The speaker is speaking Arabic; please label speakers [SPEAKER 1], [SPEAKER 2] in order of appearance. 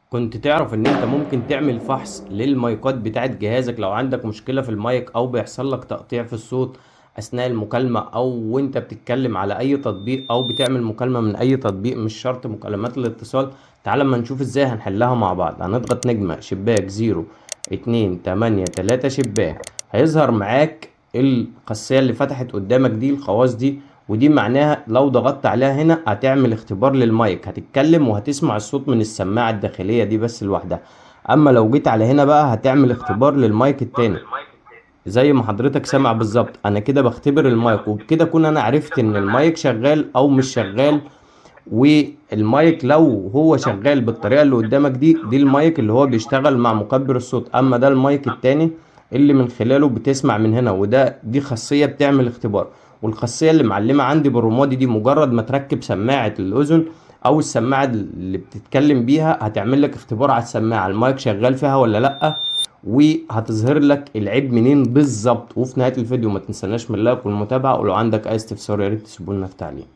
[SPEAKER 1] كنت تعرف ان انت ممكن تعمل فحص للمايكات بتاعت جهازك لو عندك مشكلة في المايك او بيحصل لك تقطيع في الصوت اثناء المكالمة او وانت بتتكلم على اي تطبيق او بتعمل مكالمة من اي تطبيق، مش شرط مكالمات الاتصال. تعال اما نشوف ازاي هنحلها مع بعض. هنضغط نجمة شباك 0 2 8 3 شباك، هيظهر معاك الخاصية اللي فتحت قدامك دي، الخواص دي. ودي معناها لو ضغطت عليها هنا هتعمل اختبار للمايك، هتتكلم وهتسمع الصوت من السماعة الداخلية دي بس لوحدها. اما لو جيت على هنا بقى هتعمل اختبار للمايك التاني زي ما حضرتك سامع بالظبط. انا كده بختبر المايك، وبكده اكون انا عرفت ان المايك شغال او مش شغال. والمايك لو هو شغال بالطريقة اللي قدامك دي المايك اللي هو بيشتغل مع مكبر الصوت، اما ده المايك التاني اللي من خلاله بتسمع من هنا. دي خاصية بتعمل اختبار. والخاصية اللي معلمة عندي بالرمادي دي مجرد ما تركب سماعة الأذن أو السماعة اللي بتتكلم بيها هتعمل لك اختبار على السماعة المايك شغال فيها ولا لأ، وهتظهر لك العيب منين بالظبط. وفي نهاية الفيديو ما تنسناش من اللايك والمتابعة، ولو عندك أي استفسار يا ريت تسيبولنا في تعليق.